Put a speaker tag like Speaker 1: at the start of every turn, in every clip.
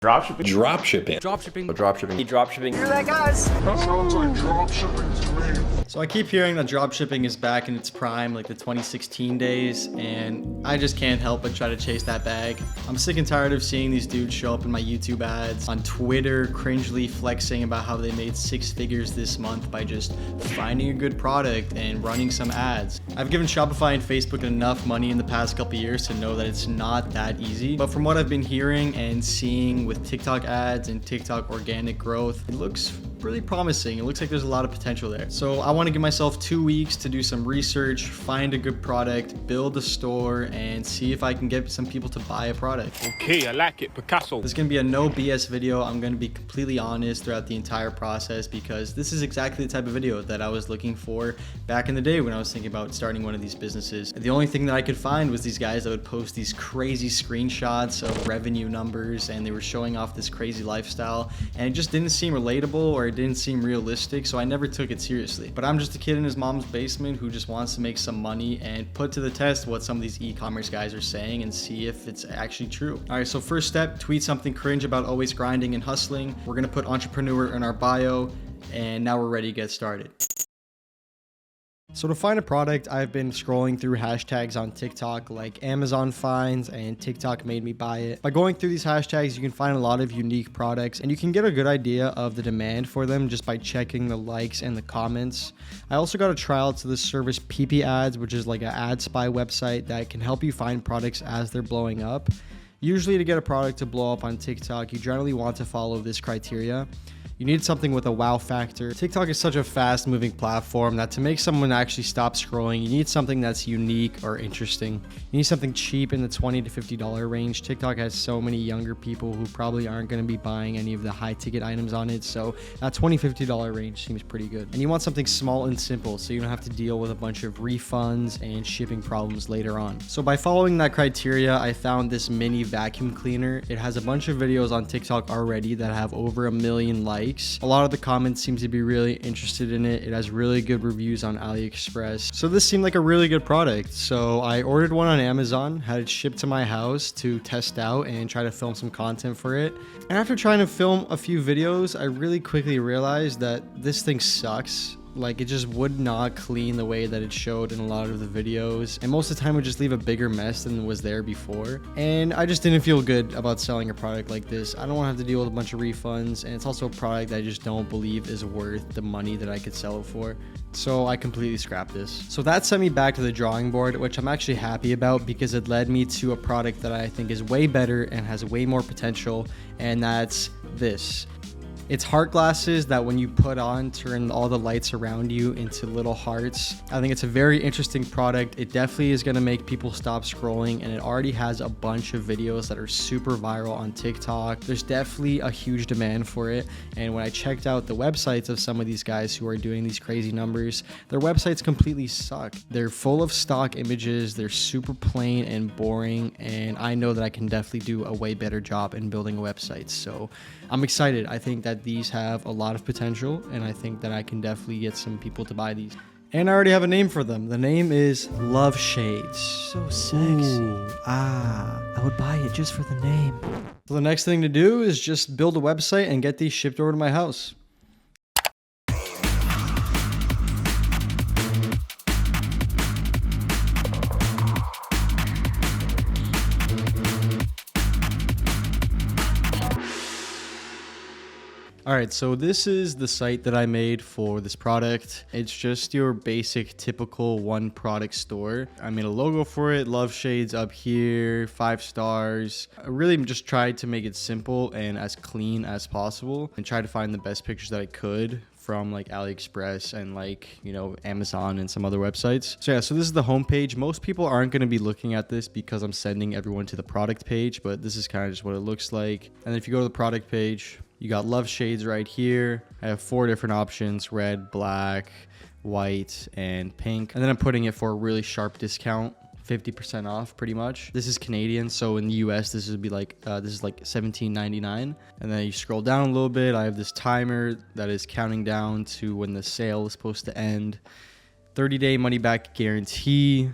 Speaker 1: Dropshipping.
Speaker 2: Dropshipping.
Speaker 3: Dropshipping.
Speaker 1: Dropshipping.
Speaker 3: Dropshipping.
Speaker 1: Hear that, guys?
Speaker 4: Sounds like dropshipping to me.
Speaker 5: So I keep hearing that dropshipping is back in its prime, like the 2016 days, and I just can't help but try to chase that bag. I'm sick and tired of seeing these dudes show up in my YouTube ads, on Twitter, cringely flexing about how they made 6 figures this month by just finding a good product and running some ads. I've given Shopify and Facebook enough money in the past couple years to know that it's not that easy, but from what I've been hearing and seeing with TikTok ads and TikTok organic growth, it looks really promising. It looks like there's a lot of potential there. So I want to give myself 2 weeks to do some research, find a good product, build a store, and see if I can get some people to buy a product.
Speaker 3: Okay, I like it, Picasso.
Speaker 5: This is going to be a no BS video. I'm going to be completely honest throughout the entire process because this is exactly the type of video that I was looking for back in the day when I was thinking about starting one of these businesses. The only thing that I could find was these guys that would post these crazy screenshots of revenue numbers, and they were showing off this crazy lifestyle, and it just didn't seem relatable or it didn't seem realistic, so I never took it seriously. But I'm just a kid in his mom's basement who just wants to make some money and put to the test what some of these e-commerce guys are saying and see if it's actually true. All right, so first step, tweet something cringe about always grinding and hustling. We're gonna put entrepreneur in our bio, and now we're ready to get started. So to find a product, I've been scrolling through hashtags on TikTok like Amazon finds and TikTok made me buy it. By going through these hashtags, you can find a lot of unique products and you can get a good idea of the demand for them just by checking the likes and the comments. I also got a trial to this service PP Ads, which is like an ad spy website that can help you find products as they're blowing up. Usually to get a product to blow up on TikTok, you generally want to follow this criteria. You need something with a wow factor. TikTok is such a fast moving platform that to make someone actually stop scrolling, you need something that's unique or interesting. You need something cheap in the $20 to $50 range. TikTok has so many younger people who probably aren't going to be buying any of the high ticket items on it. So that $20, $50 range seems pretty good. And you want something small and simple so you don't have to deal with a bunch of refunds and shipping problems later on. So by following that criteria, I found this mini vacuum cleaner. It has a bunch of videos on TikTok already that have over 1 million likes. A lot of the comments seem to be really interested in it. It has really good reviews on AliExpress. So this seemed like a really good product. So I ordered one on Amazon, had it shipped to my house to test out and try to film some content for it. And after trying to film a few videos, I really quickly realized that this thing sucks. Like, it just would not clean the way that it showed in a lot of the videos, and most of the time it would just leave a bigger mess than was there before, and I just didn't feel good about selling a product like this. I don't want to have to deal with a bunch of refunds, and it's also a product that I just don't believe is worth the money that I could sell it for, so I completely scrapped this. So that sent me back to the drawing board, which I'm actually happy about because it led me to a product that I think is way better and has way more potential, and that's this. It's heart glasses that when you put on, turn all the lights around you into little hearts. I think it's a very interesting product. It definitely is going to make people stop scrolling, and it already has a bunch of videos that are super viral on TikTok. There's definitely a huge demand for it, and when I checked out the websites of some of these guys who are doing these crazy numbers, their websites completely suck. They're full of stock images, they're super plain and boring, and I know that I can definitely do a way better job in building websites. So I'm excited. I think that these have a lot of potential, and I think that I can definitely get some people to buy these. And I already have a name for them. The name is Love Shades. So sexy.
Speaker 3: Ooh, I would buy it just for the name.
Speaker 5: So the next thing to do is just build a website and get these shipped over to my house. All right, so this is the site that I made for this product. It's just your basic typical one product store. I made a logo for it, Love Shades up here, 5 stars. I really just tried to make it simple and as clean as possible and try to find the best pictures that I could from like AliExpress and like, you know, Amazon and some other websites. So yeah, so this is the homepage. Most people aren't going to be looking at this because I'm sending everyone to the product page, but this is kind of just what it looks like. And then if you go to the product page, you got Love Shades right here. I have 4 different options: red, black, white, and pink. And then I'm putting it for a really sharp discount, 50% off pretty much. This is Canadian, so in the US this would be like this is like $17.99. And then you scroll down a little bit, I have this timer that is counting down to when the sale is supposed to end. 30-day money back guarantee.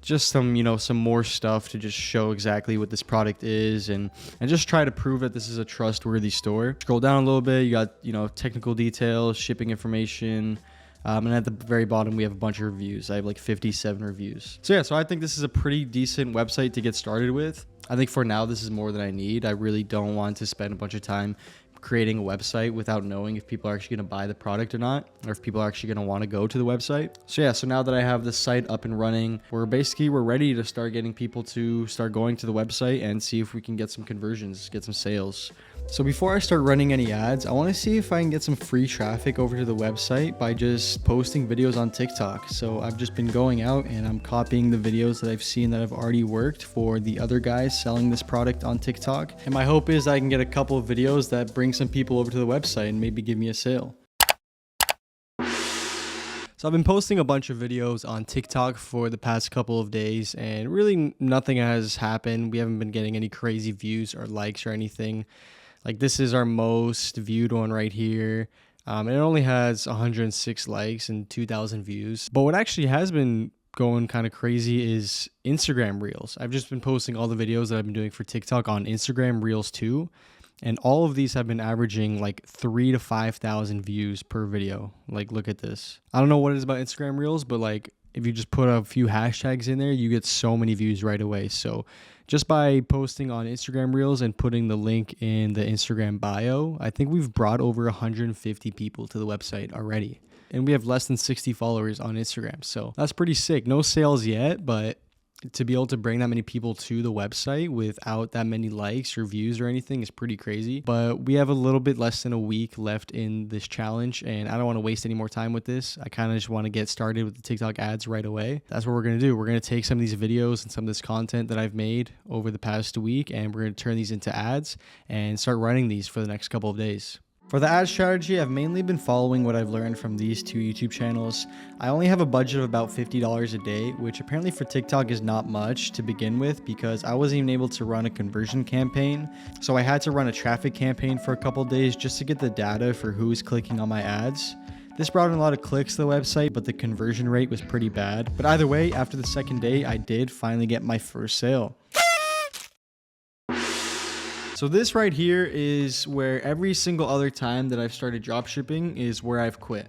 Speaker 5: just some, some more stuff to just show exactly what this product is and just try to prove that this is a trustworthy store. Scroll down a little bit, you got, technical details, shipping information, and at the very bottom, we have a bunch of reviews. I have like 57 reviews. So yeah, so I think this is a pretty decent website to get started with. I think for now, this is more than I need. I really don't want to spend a bunch of time creating a website without knowing if people are actually going to buy the product or not, or if people are actually going to want to go to the website. So yeah, so now that I have the site up and running, we're ready to start getting people to start going to the website and see if we can get some conversions, get some sales. So before I start running any ads, I want to see if I can get some free traffic over to the website by just posting videos on TikTok. So I've just been going out and I'm copying the videos that I've seen that have already worked for the other guys selling this product on TikTok. And my hope is I can get a couple of videos that bring some people over to the website and maybe give me a sale. So I've been posting a bunch of videos on TikTok for the past couple of days and really nothing has happened. We haven't been getting any crazy views or likes or anything. Like this is our most viewed one right here. And it only has 106 likes and 2,000 views. But what actually has been going kind of crazy is Instagram Reels. I've just been posting all the videos that I've been doing for TikTok on Instagram Reels too. And all of these have been averaging like 3,000 to 5,000 views per video. Like, look at this. I don't know what it is about Instagram Reels, but like if you just put a few hashtags in there, you get so many views right away. So just by posting on Instagram Reels and putting the link in the Instagram bio, I think we've brought over 150 people to the website already. And we have less than 60 followers on Instagram. So that's pretty sick. No sales yet, but to be able to bring that many people to the website without that many likes or views or anything is pretty crazy. But we have a little bit less than a week left in this challenge, and I don't want to waste any more time with this. I kind of just want to get started with the TikTok ads right away. That's what we're going to do. We're going to take some of these videos and some of this content that I've made over the past week, and we're going to turn these into ads and start running these for the next couple of days. For the ad strategy, I've mainly been following what I've learned from these two YouTube channels. I only have a budget of about $50 a day, which apparently for TikTok is not much to begin with because I wasn't even able to run a conversion campaign. So I had to run a traffic campaign for a couple days just to get the data for who's clicking on my ads. This brought in a lot of clicks to the website, but the conversion rate was pretty bad. But either way, after the second day, I did finally get my first sale. So this right here is where every single other time that I've started dropshipping is where I've quit.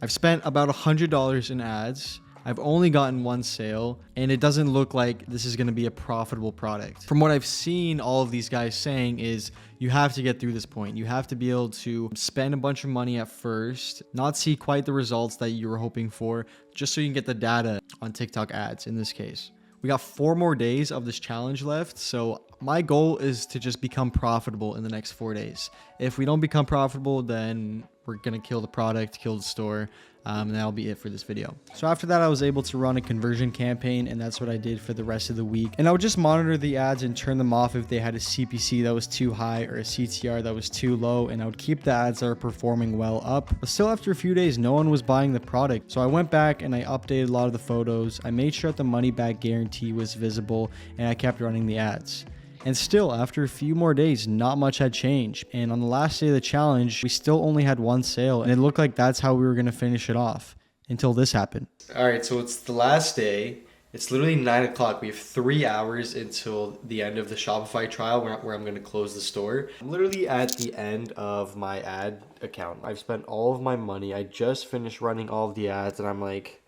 Speaker 5: I've spent about $100 in ads. I've only gotten one sale, and it doesn't look like this is going to be a profitable product. From what I've seen all of these guys saying is you have to get through this point. You have to be able to spend a bunch of money at first, not see quite the results that you were hoping for, just so you can get the data on TikTok ads in this case. We got 4 more days of this challenge left, so my goal is to just become profitable in the next 4 days. If we don't become profitable, then we're gonna kill the product, kill the store, and that'll be it for this video. So after that, I was able to run a conversion campaign, and that's what I did for the rest of the week. And I would just monitor the ads and turn them off if they had a CPC that was too high or a CTR that was too low, and I would keep the ads that are performing well up. But still, after a few days, no one was buying the product. So I went back and I updated a lot of the photos. I made sure that the money back guarantee was visible, and I kept running the ads. And still, after a few more days, not much had changed. And on the last day of the challenge, we still only had one sale, and it looked like that's how we were going to finish it off until this happened. All right, so it's the last day. It's literally 9 o'clock. We have 3 hours until the end of the Shopify trial where I'm going to close the store. I'm literally at the end of my ad account. I've spent all of my money. I just finished running all of the ads, and I'm like,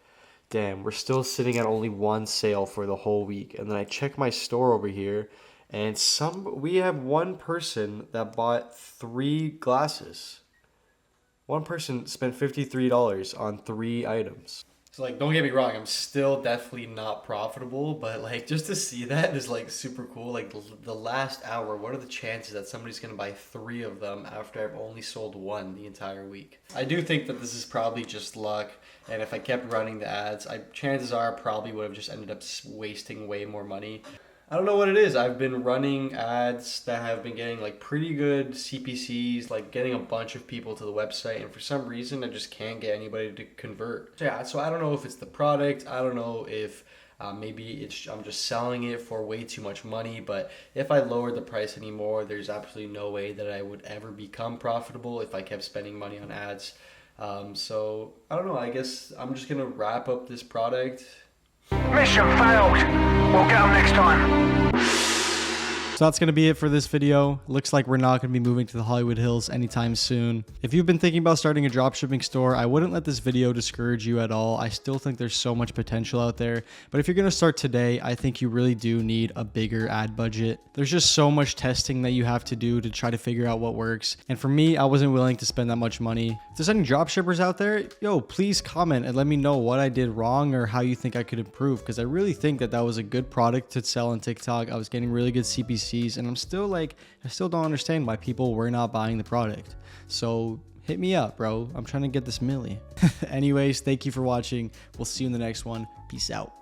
Speaker 5: damn, we're still sitting at only one sale for the whole week. And then I check my store over here, and we have one person that bought 3 glasses. One person spent $53 on 3 items. So like, don't get me wrong, I'm still definitely not profitable, but like just to see that is like super cool. Like the last hour, what are the chances that somebody's gonna buy 3 of them after I've only sold 1 the entire week? I do think that this is probably just luck, and if I kept running the ads, chances are I probably would have just ended up wasting way more money. I don't know what it is. I've been running ads that have been getting like pretty good CPCs, like getting a bunch of people to the website, and for some reason I just can't get anybody to convert. So yeah, so I don't know if it's the product. I don't know if maybe I'm just selling it for way too much money, but if I lowered the price anymore, there's absolutely no way that I would ever become profitable if I kept spending money on ads. So I don't know, I guess I'm just gonna wrap up this product,
Speaker 1: Mission failed. We'll get them next time.
Speaker 5: So that's going to be it for this video. Looks like we're not going to be moving to the Hollywood Hills anytime soon. If you've been thinking about starting a dropshipping store, I wouldn't let this video discourage you at all. I still think there's so much potential out there. But if you're going to start today, I think you really do need a bigger ad budget. There's just so much testing that you have to do to try to figure out what works. And for me, I wasn't willing to spend that much money. If there's any dropshippers out there, yo, please comment and let me know what I did wrong or how you think I could improve. Because I really think that was a good product to sell on TikTok. I was getting really good CPCs. And I still don't understand why people were not buying the product. So hit me up, bro. I'm trying to get this milli. Anyways, thank you for watching. We'll see you in the next one. Peace out.